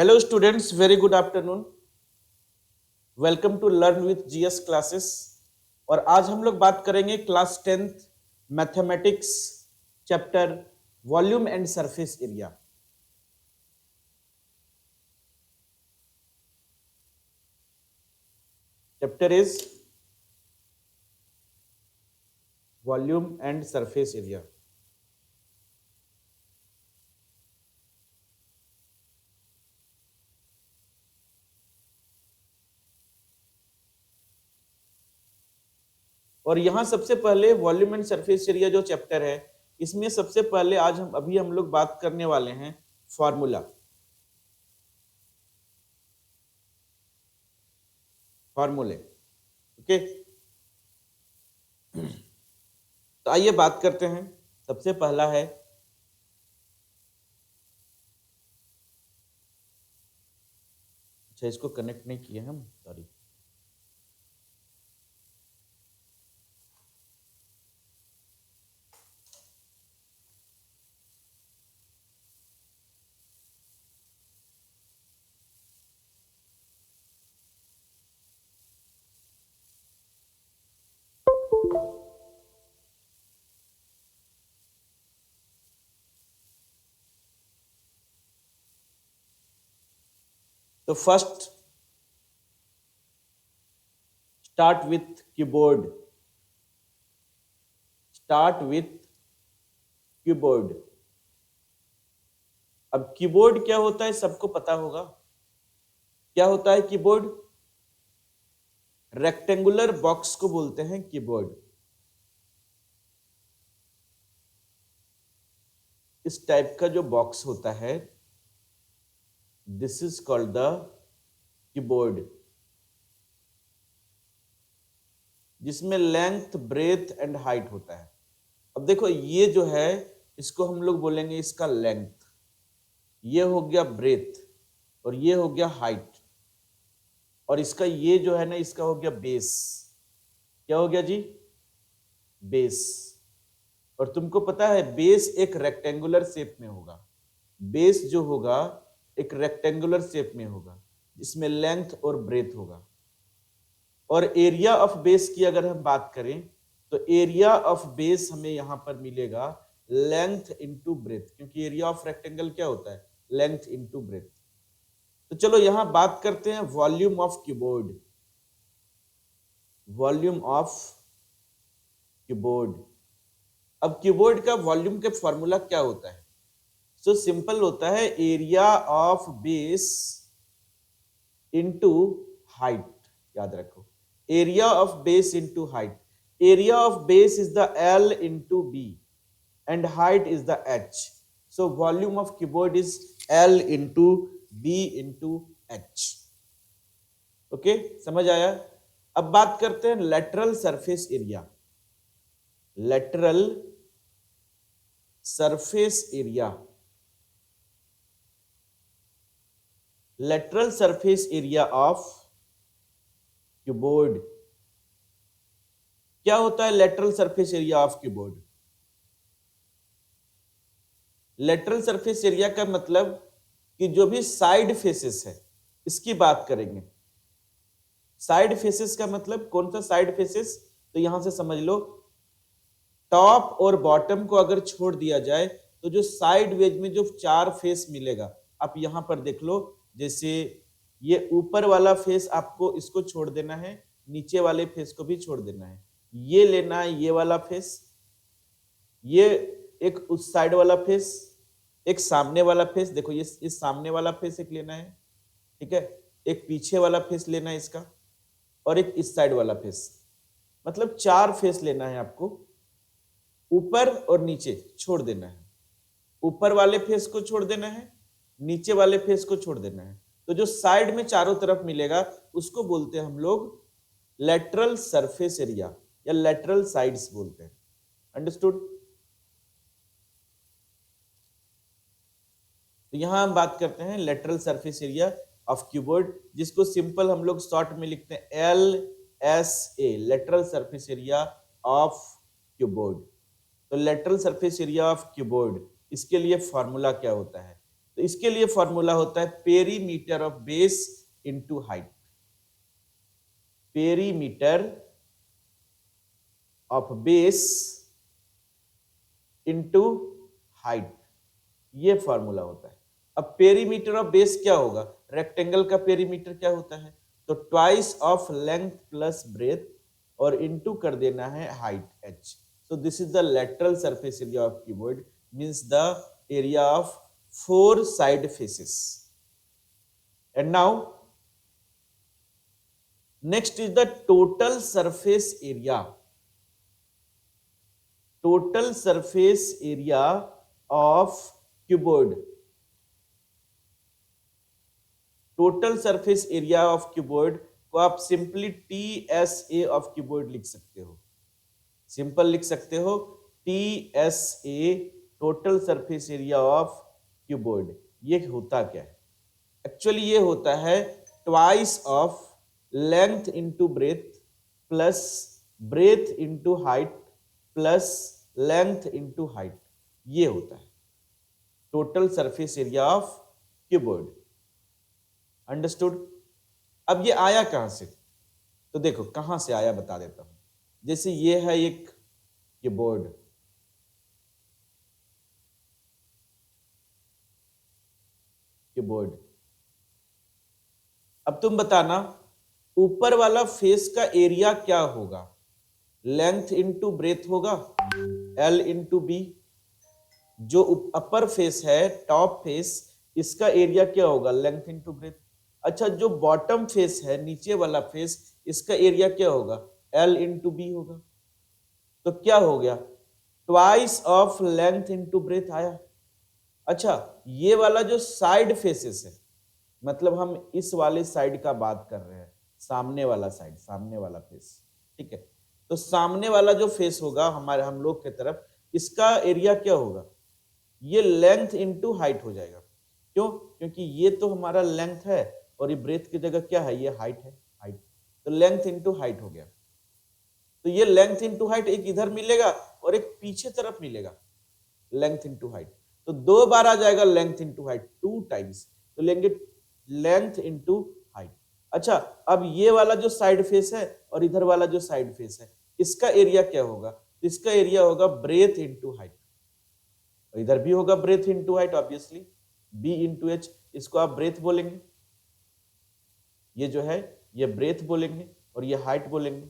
Hello students, very good afternoon. Welcome to learn with GS classes. और आज हम लोग बात करेंगे class 10th mathematics chapter volume and surface area. Chapter is volume and surface area. और यहां सबसे पहले वॉल्यूम एंड सरफेस एरिया जो चैप्टर है, इसमें सबसे पहले आज हम लोग बात करने वाले हैं फॉर्मूला। फॉर्मूले, ओके। तो आइए बात करते हैं। सबसे पहला है, अच्छा इसको कनेक्ट नहीं किए हम, सॉरी। तो first start with keyboard. Start with keyboard. अब कीबोर्ड क्या होता है सबको पता होगा। क्या होता है कीबोर्ड? रेक्टेंगुलर बॉक्स को बोलते हैं कीबोर्ड। इस टाइप का जो बॉक्स होता है, this is called the keyboard, जिसमें लेंथ, ब्रेथ एंड हाइट होता है। अब देखो, ये जो है इसको हम लोग बोलेंगे इसका लेंथ, ये हो गया ब्रेथ, और ये हो गया हाइट, और इसका ये जो है ना, इसका हो गया बेस। क्या हो गया जी? बेस। और तुमको पता है बेस एक रेक्टेंगुलर शेप में होगा। बेस जो होगा एक रेक्टेंगुलर शेप में होगा, जिसमें लेंथ और ब्रेथ होगा। और एरिया ऑफ बेस की अगर हम बात करें तो एरिया ऑफ बेस हमें यहां पर मिलेगा लेंथ इंटू ब्रेथ, क्योंकि एरिया ऑफ रेक्टेंगल क्या होता है? Length into breadth. तो चलो यहां बात करते हैं volume of cuboid. Volume of cuboid. अब कीबोर्ड का वॉल्यूम का फॉर्मूला क्या होता है? सो सिंपल होता है area of base into height. याद रखो, area of base into height. Area of base is the L into B and height is the H। So volume of keyboard is L into B into H। Okay, समझ आया? अब बात करते हैं lateral surface area. Lateral surface area. Lateral surface area of cuboid. क्या होता है lateral surface area of cuboid? Lateral surface area का मतलब कि जो भी साइड फेसेस है, इसकी बात करेंगे। साइड फेसेस का मतलब कौन सा साइड फेसेस? तो यहां से समझ लो, टॉप और बॉटम को अगर छोड़ दिया जाए तो जो साइड वेज में जो चार फेस मिलेगा, आप यहां पर देख लो। जैसे ये ऊपर वाला फेस आपको इसको छोड़ देना है, नीचे वाले फेस को भी छोड़ देना है। ये लेना है, ये वाला फेस, ये एक उस साइड वाला फेस, एक सामने वाला फेस। देखो ये इस सामने वाला फेस एक लेना है, ठीक है। एक पीछे वाला फेस लेना है इसका, और एक इस साइड वाला फेस। मतलब चार फेस लेना है आपको, ऊपर और नीचे छोड़ देना है। ऊपर वाले फेस को छोड़ देना है, नीचे वाले फेस को छोड़ देना है। तो जो साइड में चारों तरफ मिलेगा उसको बोलते हैं हम लोग लेटरल सरफेस एरिया, या लेटरल साइड्स बोलते हैं। अंडरस्टूड? तो यहां हम बात करते हैं lateral surface area of cuboid, जिसको सिंपल हम लोग शॉर्ट में लिखते हैं LSA, lateral surface area of cuboid. तो lateral surface area of cuboid, इसके लिए फॉर्मूला क्या होता है? तो इसके लिए फॉर्मूला होता है perimeter of base into height. Perimeter of base into height, ये फॉर्मूला होता है। अब पेरीमीटर ऑफ बेस क्या होगा, रेक्टेंगल का पेरीमीटर क्या होता है, तो twice of length plus breadth और इनटू कर देना है height h। So this is the lateral surface area of cuboid, means the area of 4 side faces. And now next is the total surface area. Total surface area of cuboid, total surface area of cuboid को आप simply TSA of cuboid लिख सकते हो, simple लिख सकते हो TSA, total surface area of cuboid. ये होता क्या है, एक्चुअली ये होता है twice of length into breath plus breadth into height plus length into height, ये होता है total surface area of cuboid. Understood. अब ये आया कहां से, तो देखो कहां से आया बता देता हूं। जैसे ये है एक कीबोर्ड, कीबोर्ड। अब तुम बताना ऊपर वाला फेस का एरिया क्या होगा, लेंथ इंटू ब्रेथ होगा, L इंटू बी। जो अपर फेस है, टॉप फेस, इसका एरिया क्या होगा, लेंथ इंटू ब्रेथ। अच्छा, जो बॉटम फेस है, नीचे वाला फेस, इसका एरिया क्या होगा, L इंटू बी होगा। तो क्या हो गया, twice of length into breath आया। अच्छा, ये वाला जो साइड फेसेस है, मतलब हम इस वाले साइड का बात कर रहे हैं, सामने वाला साइड, सामने वाला फेस, ठीक है। तो सामने वाला जो फेस होगा हमारे, हम लोग की तरफ, इसका एरिया क्या होगा, ये लेंथ इंटू हाइट हो जाएगा। क्यों, क्योंकि ये तो हमारा लेंथ है और ये ब्रेथ की जगह क्या है, ये हाइट है, हाइट। तो लेंथ इंटू हाइट हो गया। तो ये लेंथ इंटू हाइट एक इधर मिलेगा और एक पीछे तरफ मिलेगा, लेंथ इंटू हाइट। तो 2 बार आ जाएगा लेंथ इंटू हाइट, 2 टाइम्स। तो लेंगे लेंथ इंटू हाइट। अच्छा, अब ये वाला जो साइड फेस है और इधर वाला जो साइड फेस है, इसका एरिया क्या होगा, इसका एरिया होगा ब्रेथ इंटू हाइट। इधर भी होगा breath into height, obviously B into H. इसको आप ब्रेथ बोलेंगे, ये जो है ये ब्रेथ बोलेंगे और ये हाइट बोलेंगे,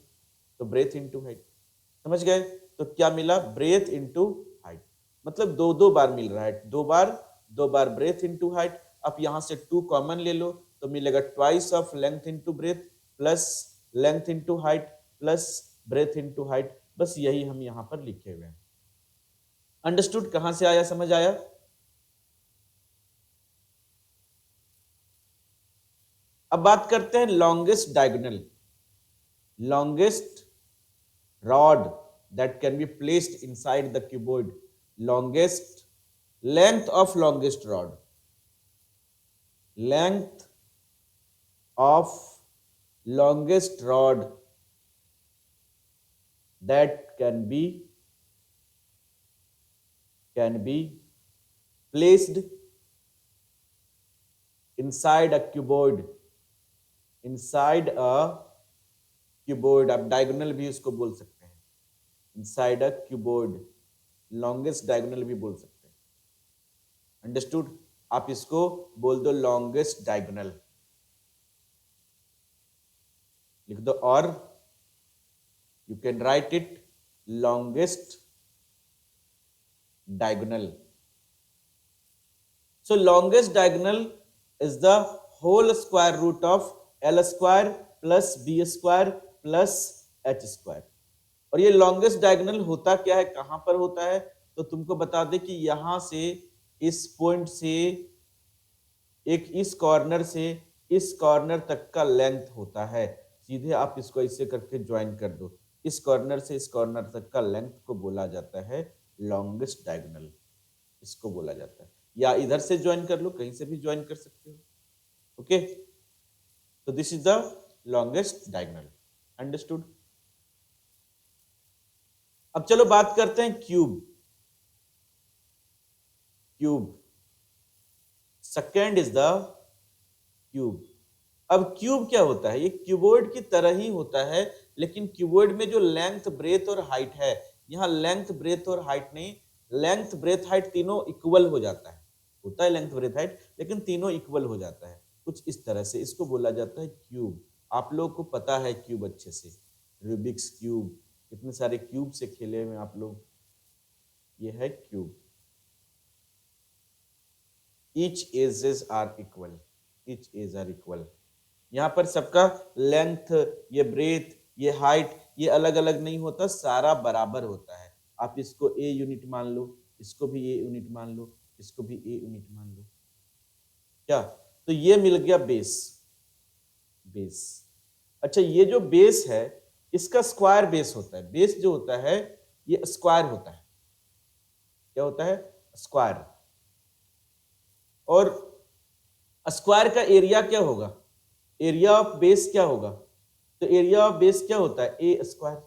तो ब्रेथ इंटू हाइट। समझ गए। तो क्या मिला, ब्रेथ इंटू हाइट, मतलब 2 बार मिल रहा है, 2 बार ब्रेथ इंटू हाइट। आप यहां से 2 कॉमन ले लो तो मिलेगा twice of length into breath plus length into height plus breadth into height. बस यही हम यहां पर लिखे हुए हैं। अंडरस्टूड, कहां से आया, समझ आया। अब बात करते हैं longest diagonal, longest rod that can be placed inside the cuboid, longest length of longest rod, length of longest rod that can be placed inside a cuboid, inside a cuboid, आप डायगोनल भी उसको बोल सकते हैं, inside a cuboid, longest diagonal भी बोल सकते हैं। अंडरस्टूड, आप इसको बोल दो लॉन्गेस्ट डायगोनल, लिख दो, और you can write it longest diagonal. So longest diagonal is the whole square root of L square plus B square plus H square. और ये लॉन्गेस्ट डायगोनल होता क्या है, कहां पर होता है, तो तुमको बता दे कि यहां से, इस पॉइंट से, एक इस कॉर्नर से इस कॉर्नर तक का लेंथ होता है। सीधे आप इसको ऐसे करके ज्वाइन कर दो, इस कॉर्नर से इस कॉर्नर तक का लेंथ को बोला जाता है लॉन्गेस्ट डायगोनल, इसको बोला जाता है। या इधर से ज्वाइन कर लो, कहीं से भी ज्वाइन कर सकते हो। ओके, तो this is the longest diagonal. Understood. अब चलो बात करते हैं cube. Cube second is the cube. अब क्यूब क्या होता है? ये क्यूबॉइड की तरह ही होता है, लेकिन क्यूबॉइड में जो लेंथ, ब्रेथ और हाइट है, यहाँ लेंथ, ब्रेथ और हाइट नहीं, लेंथ, ब्रेथ, हाइट तीनों इक्वल हो जाता है। होता है लेंथ, ब्रेथ, हाइट, लेकिन तीनों इक्वल हो जाता है कुछ इस तरह से। इसको बोला जाता है क्यूब। आप लोग को पता है क्यूब अच्छे से, रूबिक्स क्यूब, इतने सारे क्यूब से खेले हुए आप लोग। ये है cube. Each edges are equal, each edge are equal. यहाँ पर सबका लेंथ, ये ब्रेथ, ये हाइट, ये अलग अलग नहीं होता, सारा बराबर होता है। आप इसको ए यूनिट मान लो, इसको भी ए यूनिट मान लो, इसको भी ए यूनिट मान लो। क्या? तो ये मिल गया बेस। बेस। अच्छा, ये जो बेस है इसका स्क्वायर बेस होता है। बेस जो होता है ये स्क्वायर होता है। क्या होता है? स्क्वायर। और स्क्वायर का एरिया क्या होगा? एरिया ऑफ बेस क्या होगा? तो एरिया ऑफ बेस क्या होता है? A square,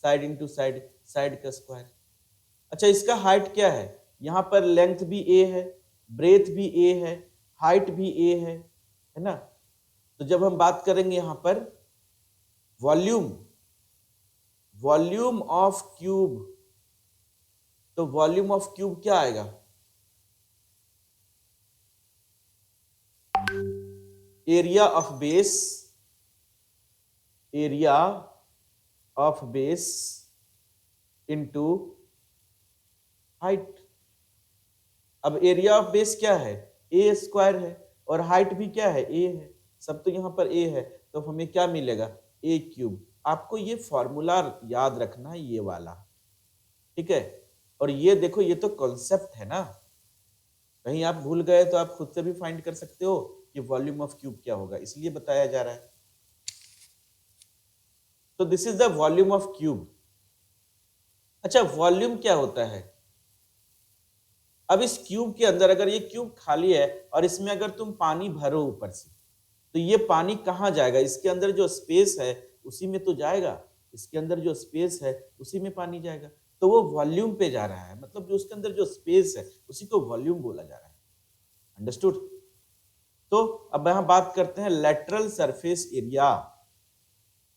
side into side, side का स्क्वायर। अच्छा, इसका हाइट क्या है? यहां पर लेंथ भी ए है, ब्रेथ भी ए है, हाइट भी ए है ना? तो जब हम बात करेंगे यहां पर वॉल्यूम, वॉल्यूम ऑफ क्यूब, तो वॉल्यूम ऑफ क्यूब क्या आएगा? Area of base, area of base into height. अब एरिया ऑफ बेस क्या है? ए स्क्वायर है, और हाइट भी क्या है? ए है। सब तो यहां पर ए है, तो हमें क्या मिलेगा? ए क्यूब। आपको ये फॉर्मूला याद रखना है, ये वाला, ठीक है? और ये देखो, ये तो कॉन्सेप्ट है ना, कहीं आप भूल गए तो आप खुद से भी फाइंड कर सकते हो कि वॉल्यूम ऑफ क्यूब क्या होगा, इसलिए बताया जा रहा है। तो this is the volume of cube. अच्छा, वॉल्यूम क्या होता है? अब इस क्यूब के अंदर, अगर ये क्यूब खाली है और इसमें अगर तुम पानी भरो ऊपर से, तो ये पानी कहां जाएगा? इसके अंदर जो स्पेस है उसी में तो जाएगा। इसके अंदर जो स्पेस है उसी में पानी जाएगा, तो वो वॉल्यूम पे जा रहा है। मतलब जो उसके अंदर जो स्पेस है उसी को वॉल्यूम बोला जा रहा है। अंडरस्टूड? तो अब यहां बात करते हैं lateral surface area.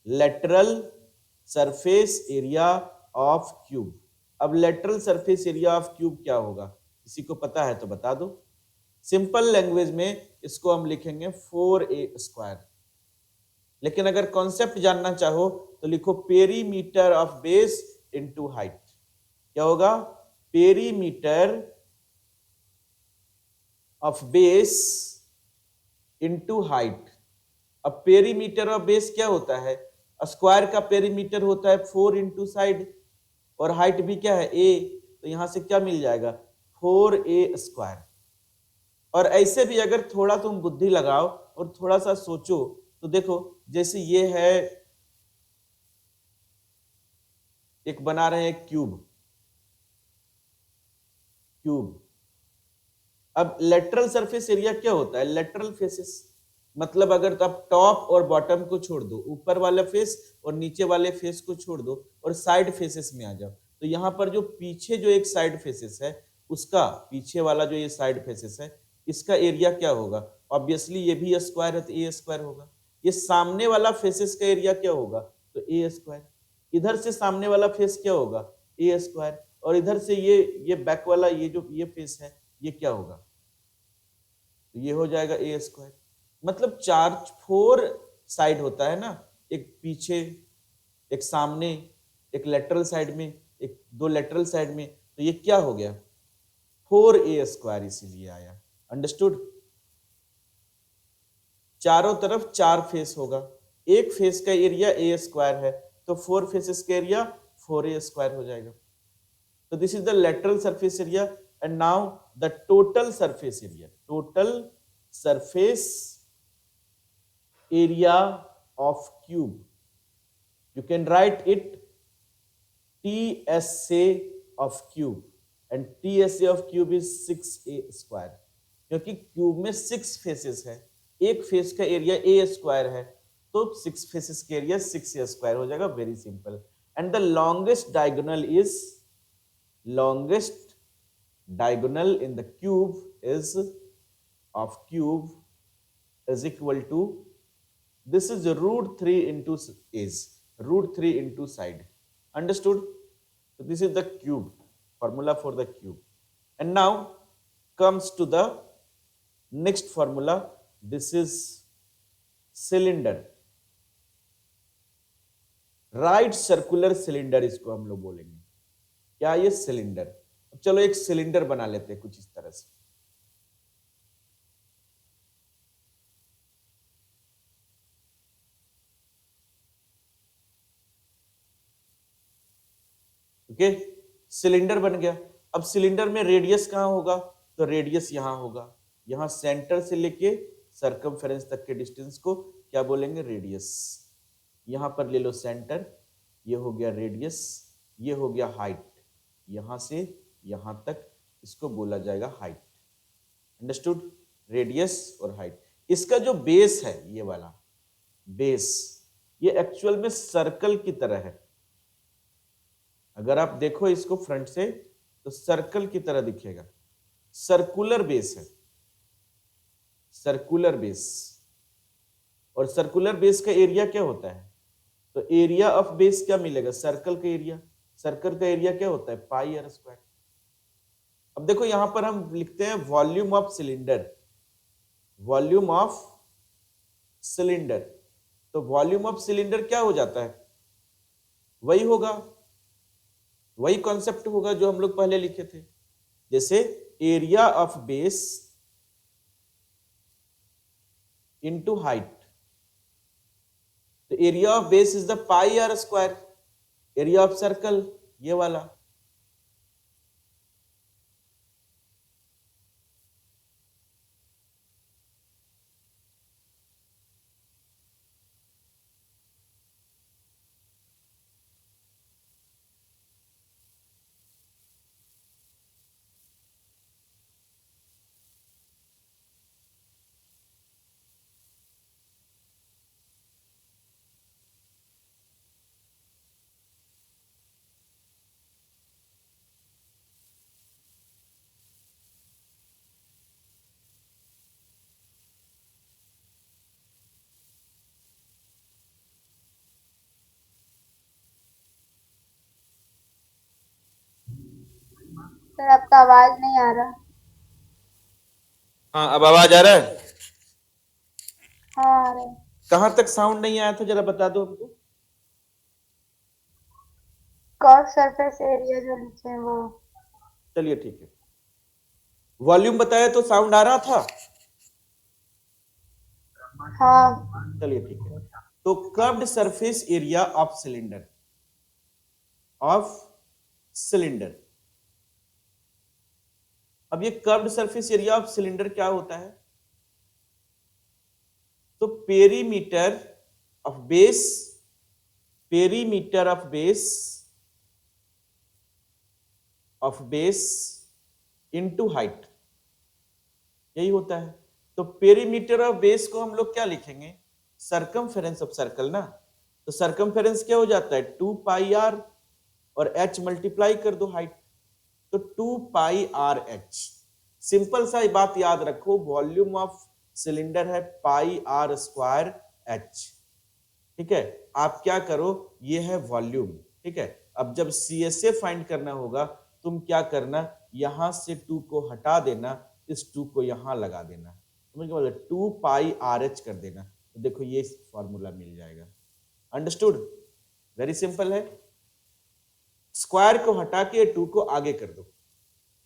Lateral surface area of cube. अब lateral surface area of cube क्या होगा? किसी को पता है तो बता दो। सिंपल लैंग्वेज में इसको हम लिखेंगे 4a स्क्वायर। लेकिन अगर कॉन्सेप्ट जानना चाहो तो लिखो perimeter of base into height. क्या होगा? Perimeter of base into height. अब पेरीमीटर ऑफ बेस क्या होता है? स्क्वायर का पेरीमीटर होता है 4 इंटू साइड, और हाइट भी क्या है? ए। तो यहां से क्या मिल जाएगा? 4a square. और ऐसे भी अगर थोड़ा तुम बुद्धि लगाओ और थोड़ा सा सोचो तो देखो, जैसे ये है, एक बना रहे हैं क्यूब, क्यूब। अब लेटरल सरफेस एरिया क्या होता है? Lateral faces. मतलब अगर तो आप टॉप और बॉटम को छोड़ दो, ऊपर वाला फेस और नीचे वाले फेस को छोड़ दो और साइड फेसेस में आ जाओ, तो यहाँ पर जो पीछे जो एक साइड फेसेस है, उसका पीछे वाला जो ये साइड फेसेस है, इसका एरिया क्या होगा? ऑब्वियसली ये भी स्क्वायर है तो ए स्क्वायर होगा। ये सामने वाला फेसेस का एरिया क्या होगा? तो ए स्क्वायर। इधर से सामने वाला फेस क्या होगा? ए स्क्वायर। और इधर से ये बैक वाला, ये जो ये फेस है, ये क्या होगा? तो ये हो जाएगा ए स्क्वायर। मतलब 4 साइड होता है ना, एक पीछे, एक सामने, एक लेटरल साइड में, एक दो लेटरल साइड में, तो ये क्या हो गया? 4a स्क्वायर, इसीलिए आया। अंडरस्टूड? चारों तरफ 4 फेस होगा, एक फेस का एरिया ए स्क्वायर है, तो 4 फेसेस का एरिया 4a स्क्वायर हो जाएगा। तो this is the lateral surface area. And now the total surface area, total surface area of cube, you can write it TSA of cube, and TSA of cube is 6a square, क्योंकि cube में 6 faces है, एक face का area a square है, तो 6 faces का area 6a square हो जाएगा। Very simple. And the longest diagonal is, longest diagonal in the cube is of cube is equal to, this is root 3 into is root 3 into side. Understood? So this is the cube, formula for the cube. And now comes to the next formula. This is cylinder, right circular cylinder इसको हम लोग बोलेंगे। क्या ये cylinder? अब चलो एक cylinder बना लेते हैं कुछ इस तरह से। ओके, सिलेंडर बन गया। अब सिलेंडर में रेडियस कहां होगा? तो रेडियस यहां होगा। यहां सेंटर से लेके सर्कमफेरेंस तक के डिस्टेंस को क्या बोलेंगे? रेडियस। यहां पर ले लो सेंटर, ये हो गया रेडियस, ये हो गया हाइट। यहां से यहां तक इसको बोला जाएगा हाइट। अंडरस्टूड? रेडियस और हाइट। इसका जो बेस है, ये वाला बेस, ये एक्चुअल में सर्कल की तरह है। अगर आप देखो इसको फ्रंट से तो सर्कल की तरह दिखेगा। सर्कुलर बेस है, सर्कुलर बेस। और सर्कुलर बेस का एरिया क्या होता है? तो एरिया ऑफ बेस क्या मिलेगा? सर्कल का एरिया। सर्कल का एरिया क्या होता है? पाई आर स्क्वायर। अब देखो यहां पर हम लिखते हैं volume of cylinder, volume of cylinder. तो वॉल्यूम ऑफ सिलेंडर क्या हो जाता है? वही होगा, वही कॉन्सेप्ट होगा जो हम लोग पहले लिखे थे। जैसे area of base into height. तो area of base is the pi are square. Area of circle ये वाला। सर आपका आवाज नहीं आ रहा। हाँ, अब आवाज आ रहा है? हाँ आ रहा है। कहां तक साउंड नहीं आया था जरा बता दो हमको। कर्व सरफेस एरिया जो लिखे हैं वो। चलिए ठीक है। वॉल्यूम बताया तो साउंड आ रहा था? हाँ। चलिए ठीक है। तो curved surface area of cylinder, of cylinder. अब ये curved surface area of cylinder क्या होता है? तो perimeter of base, perimeter of base, of base into height, यही होता है। तो पेरीमीटर ऑफ बेस को हम लोग क्या लिखेंगे? सर्कमफेरेंस ऑफ सर्कल ना। तो सर्कमफेरेंस क्या हो जाता है? 2 पाई आर और h मल्टीप्लाई कर दो हाइट, तो 2 पाई आर एच। सिंपल सा बात याद रखो, वॉल्यूम ऑफ सिलेंडर है पाई आर स्क्वायर एच। ठीक है, आप क्या करो, ये है वॉल्यूम। ठीक है, अब जब CSA फाइंड करना होगा, तुम क्या करना, यहां से 2 को हटा देना, इस 2 को यहां लगा देना, समझ गए? 2 पाई आर एच कर देना, तो देखो ये फॉर्मूला मिल जाएगा। अंडरस्टूड? वेरी सिंपल है। स्क्वायर को हटा के 2 को आगे कर दो,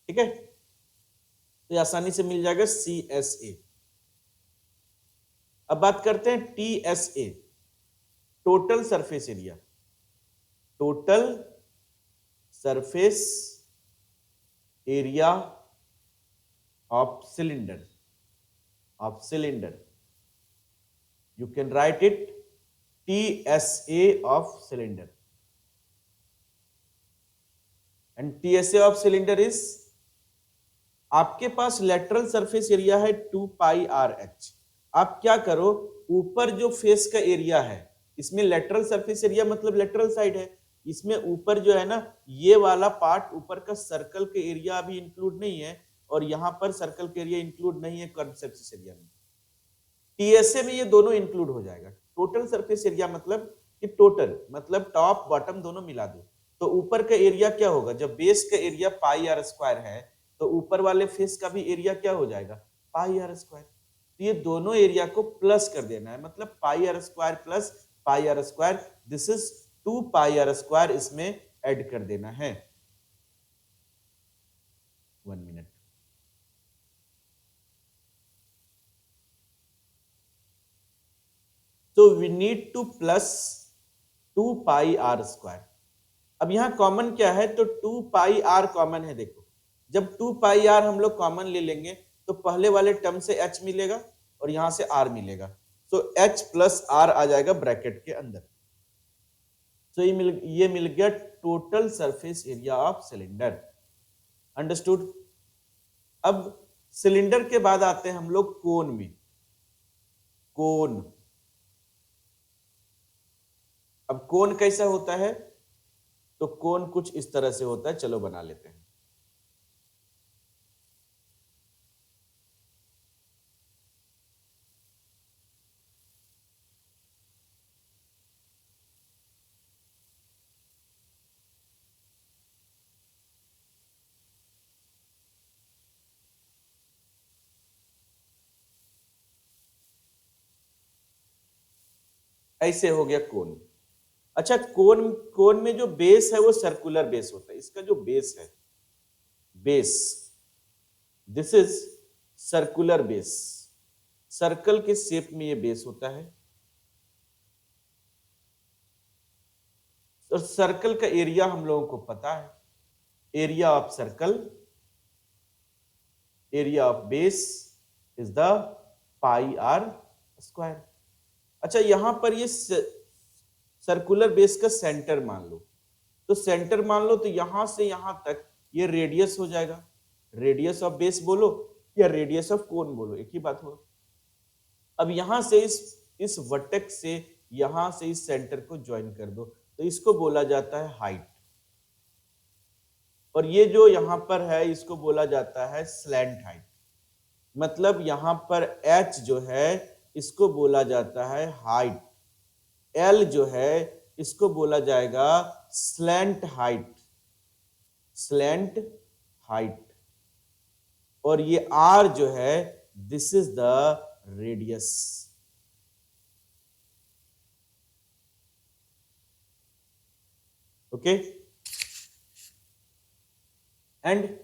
ठीक है, तो ये आसानी से मिल जाएगा CSA। अब बात करते हैं TSA, total surface area. Total surface area of cylinder, of cylinder. You can write it TSA of cylinder. And TSA of cylinder is, आपके पास लेटरल सरफेस एरिया है 2 पाई आर एच। आप क्या करो, ऊपर जो फेस का एरिया है, इसमें लेटरल सरफेस एरिया मतलब लेटरल साइड है, इसमें ऊपर जो है ना, ये वाला पार्ट ऊपर का सर्कल के एरिया अभी इंक्लूड नहीं है, और यहाँ पर सर्कल का एरिया इंक्लूड नहीं है कर्व सरफेस एरिया में। टीएसए में ये दोनों इंक्लूड हो जाएगा। टोटल सरफेस एरिया मतलब कि टोटल मतलब टॉप बॉटम दोनों मिला दो, तो ऊपर का एरिया क्या होगा, जब बेस का एरिया पाई आर स्क्वायर है तो ऊपर वाले फेस का भी एरिया क्या हो जाएगा, पाई आर स्क्वायर। तो ये दोनों एरिया को प्लस कर देना है, मतलब pi are square plus pi are square, this is 2 pi are square, इसमें ऐड कर देना है। 1 मिनट। तो we need to plus 2 pi are square. अब यहां कॉमन क्या है, तो 2 पाई आर कॉमन है। देखो जब 2 पाई आर हम लोग कॉमन ले लेंगे तो पहले वाले टर्म से h मिलेगा और यहां से r मिलेगा, तो h प्लस r आ जाएगा ब्रैकेट के अंदर। तो ये मिल गया total surface area of cylinder. Understood. अब सिलेंडर के बाद आते हैं हम लोग कोन में। कोन, अब कोन कैसा होता है, तो कोन कुछ इस तरह से होता है, चलो बना लेते हैं। ऐसे हो गया कोन। अच्छा, कोन कोन में जो बेस है वो सर्कुलर बेस होता है। इसका जो बेस है, base, this is circular base, circle के शेप में ये बेस होता है। और सर्कल का एरिया हम लोगों को पता है, area of circle, area of base is the pi are square. अच्छा, यहां पर ये सर्कुलर बेस का सेंटर मान लो, तो सेंटर मान लो, तो यहां से यहां तक ये रेडियस हो जाएगा। रेडियस ऑफ बेस बोलो या रेडियस ऑफ कोन बोलो, एक ही बात हो। अब यहां से इस वर्टेक्स से यहां से इस सेंटर को ज्वाइन कर दो, तो इसको बोला जाता है हाइट। और ये जो यहां पर है इसको बोला जाता है स्लैंट हाइट। मतलब यहां पर h जो है इसको बोला जाता है हाइट, L जो है इसको बोला जाएगा स्लैंट हाइट, स्लैंट हाइट। और ये R जो है this is the radius. Okay, and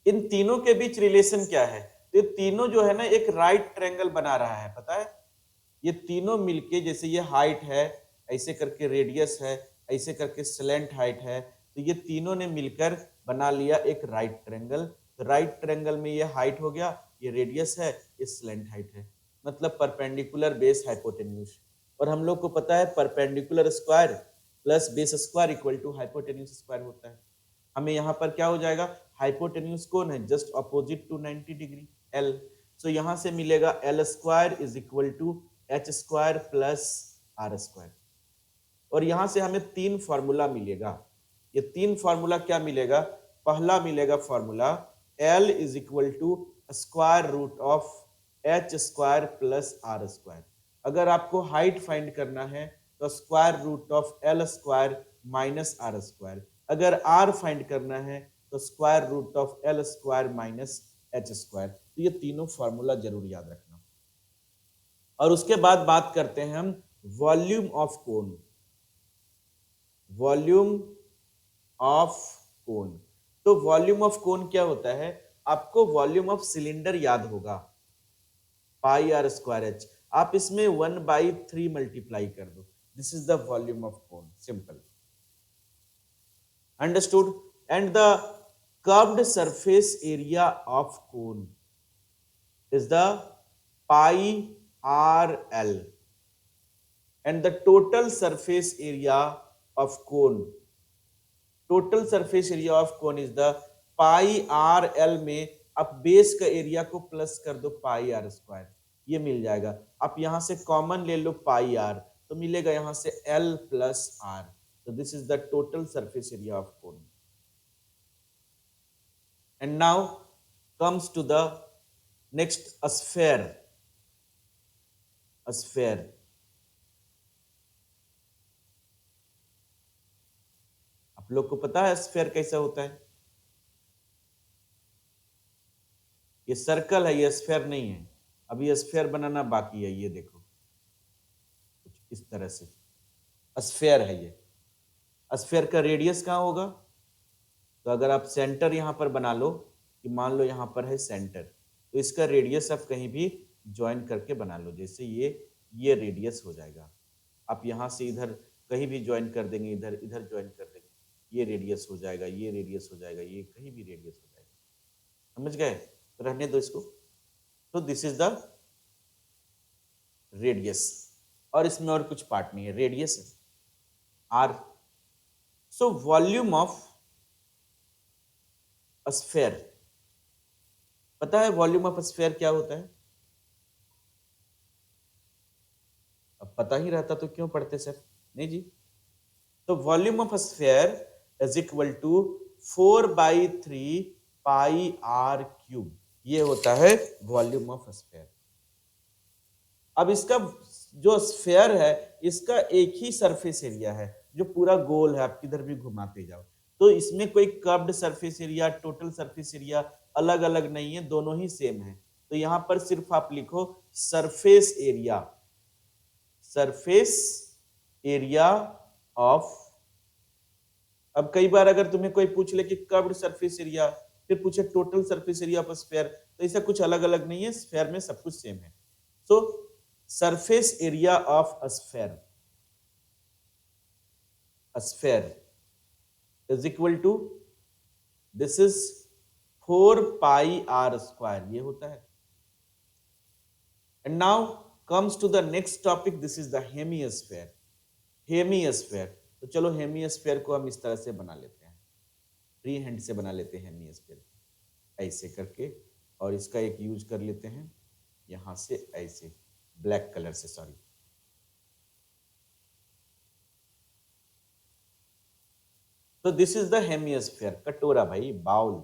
in तीनों के बीच रिलेशन क्या है, तो ये तीनों जो है ना एक राइट ट्रायंगल बना रहा है, पता है। ये तीनों मिलके, जैसे ये हाइट है, ऐसे करके रेडियस है, ऐसे करके स्लैंट हाइट है, तो ये तीनों ने मिलकर बना लिया एक राइट ट्रायंगल। तो राइट ट्रायंगल में ये हाइट हो गया, ये रेडियस है, ये स्लैंट हाइट है, मतलब परपेंडिकुलर बेस हाइपोटेन्यूज। और हम लोग को पता है perpendicular square plus base square equal to hypotenuse square होता है। हमें यहाँ पर क्या हो जाएगा, हाइपोटेन्यूज कौन है, just opposite to 90 degree, L। So यहां से मिलेगा L square is equal to H square plus R square. और यहां से हमें 3 फॉर्मूला मिलेगा। ये 3 फॉर्मूला क्या मिलेगा, पहला मिलेगा formula L is equal to square root of H square plus R square. अगर आपको हाइट फाइंड करना है तो square root of L square minus R square. अगर R फाइंड करना है तो square root of L square minus H square. तो ये तीनों फॉर्मूला जरूर याद रखना। और उसके बाद बात करते हैं हम volume of cone. Volume of cone, तो वॉल्यूम ऑफ कोन क्या होता है, आपको वॉल्यूम ऑफ सिलेंडर याद होगा, पाई आर स्क्वायर एच। आप इसमें 1/3 मल्टीप्लाई कर दो, this is the volume of cone, simple. Understood. And the curved surface area of cone is the pi RL and the total surface area of cone, total surface area of cone is the pi RL में आप base का area को plus कर दो पाई are square, ये मिल जाएगा। आप यहां से कॉमन ले लो पाई आर, तो मिलेगा यहां से L प्लस R। तो this is the total surface area of cone. And now comes to the next sphere. Sphere. आप लोग को पता है स्फेयर कैसा होता है? ये सर्कल है, ये स्फेयर नहीं है। अभी ये स्फेयर बनाना बाकी है। ये देखो कुछ इस तरह से स्फेयर है। ये स्फेयर का रेडियस कहाँ होगा? तो अगर आप सेंटर यहां पर बना लो कि मान लो यहां पर है सेंटर, तो इसका रेडियस आप कहीं भी ज्वाइन करके बना लो। जैसे ये रेडियस हो जाएगा। आप यहां से इधर कहीं भी ज्वाइन कर देंगे, इधर इधर ज्वाइन कर देंगे, ये रेडियस हो जाएगा, ये रेडियस हो जाएगा, ये कहीं भी रेडियस हो जाएगा। समझ गए? तो रहने दो इसको। तो दिस इज द रेडियस, और इसमें और कुछ पार्ट नहीं है, रेडियस है R. So volume of sphere, पता है वॉल्यूम ऑफ स्फेयर क्या होता है? अब पता ही रहता तो क्यों पढ़ते सर? नहीं जी। तो volume of sphere is equal to 4/3 pi R cube, ये होता है वॉल्यूम ऑफ स्फेयर। अब इसका जो स्फेयर है, इसका एक ही सरफेस एरिया है जो पूरा गोल है। आप किधर भी घुमाते जाओ, तो इसमें कोई curved surface area, total surface area अलग अलग नहीं है, दोनों ही सेम है। तो यहां पर सिर्फ आप लिखो surface area, surface area of. अब कई बार अगर तुम्हें कोई पूछ ले कि कर्व्ड सरफेस एरिया, फिर पूछे total surface area of sphere, तो ऐसा कुछ अलग अलग नहीं है, स्फेयर में सब कुछ सेम है। So surface area of sphere, sphere is equal to, this is 4 pi are square, ये होता है। And now comes to the next topic, this is the hemisphere. Hemisphere, तो चलो हेमिस्फेयर को हम इस तरह से बना लेते हैं, फ्री हैंड से बना लेते हैं हेमिस्फेयर, ऐसे करके। और इसका एक यूज कर लेते हैं यहां से ऐसे, ब्लैक कलर से, सॉरी। तो दिस इज द हेमिस्फेयर, कटोरा भाई, बाउल,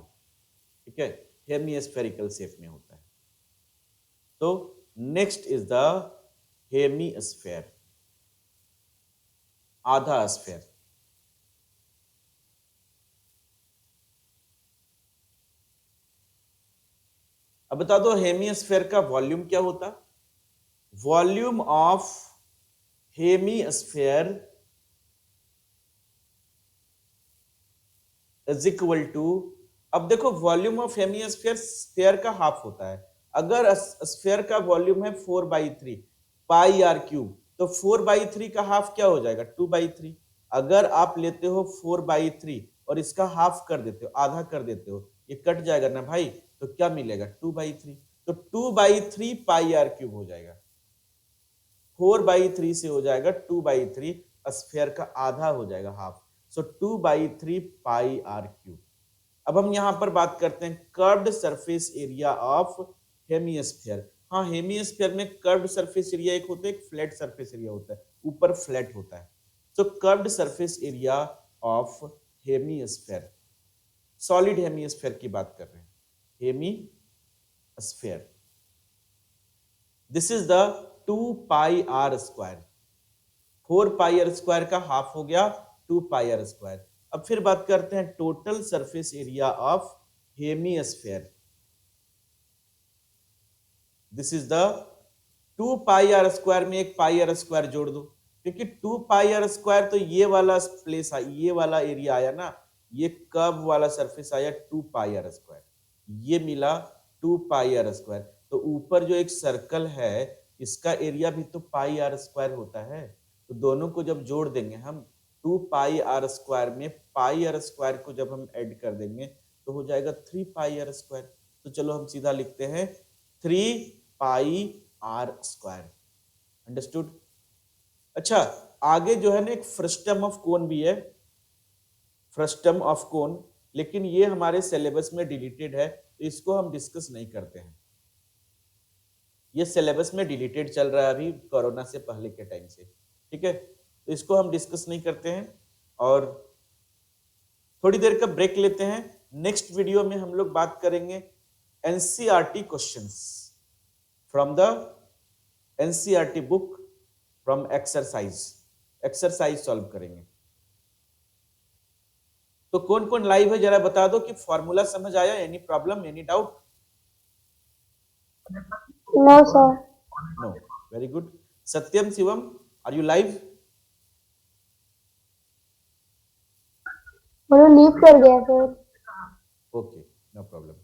ठीक है, हेमिस्फेरिकल शेप में होता है। तो नेक्स्ट इज द हेमिस्फेयर, आधा स्फेयर। अब बता दो हेमिस्फेयर का वॉल्यूम क्या होता? Volume of hemisphere is equal to, अब देखो वॉल्यूम ऑफ हेमिस्फेयर स्फेयर का हाफ होता है। अगर स्फेयर का वॉल्यूम है 4/3 पाई आर क्यूब, तो 4/3 का हाफ क्या हो जाएगा? 2/3। अगर आप लेते हो 4/3 और इसका हाफ कर देते हो, आधा कर देते हो, ये कट जाएगा ना भाई, तो क्या मिलेगा? 2/3। तो 2/3 पाई आर क्यूब हो जाएगा, 4/3 से हो जाएगा 2/3, स्फेयर का आधा हो जाएगा, half. So 2/3 pi R cube. अब हम यहां पर बात करते हैं curved surface area of hemisphere. हाँ, हेमिस्फेयर में कर्व्ड सरफेस एरिया एक होता है, एक फ्लैट सरफेस एरिया होता है, ऊपर फ्लैट होता है। So curved surface area of hemisphere, solid hemisphere की बात कर रहे हैं, hemisphere, this is the 2 pi are square. 4 pi are square का हाफ हो गया 2 पाई आर स्क्वायर। अब फिर बात करते हैं total surface area of hemisphere, this is the 2 pi are square में एक पाई आर स्क्वायर जोड़ दो, क्योंकि 2 पाई आर स्क्वायर तो ये वाला प्लेस, ये वाला एरिया आया ना, ये कर्व वाला सरफेस आया 2 पाई आर स्क्वायर, ये मिला 2 पाई आर स्क्वायर। तो ऊपर जो एक सर्कल है, इसका एरिया भी तो पाई आर स्क्वायर होता है। तो दोनों को जब जोड़ देंगे हम, 2 पाई आर स्क्वायर में पाई आर स्क्वायर को जब हम ऐड कर देंगे, तो हो जाएगा 3 पाई आर स्क्वायर। तो चलो हम सीधा लिखते हैं 3 पाई आर स्क्वायर। अंडरस्टूड? अच्छा, आगे जो है ना एक फ्रस्टम ऑफ कोन भी है, फ्रस्टम ऑफ कोन, लेकिन ये हमारे सिलेबस में डिलीटेड है, तो इसको हम डिस्कस नहीं करते हैं। ये सिलेबस में डिलीटेड चल रहा है अभी, कोरोना से पहले के टाइम से, ठीक है, तो इसको हम डिस्कस नहीं करते हैं। और थोड़ी देर का ब्रेक लेते हैं, नेक्स्ट वीडियो में हम लोग बात करेंगे NCERT questions from the NCERT book from exercise solve करेंगे। तो कौन कौन लाइव है जरा बता दो कि फॉर्मूला समझ आया? Any problem, any doubt? No sir. No, very good. Satyam, Shivam, are you live? वो लीव कर गया सर। Okay, no problem.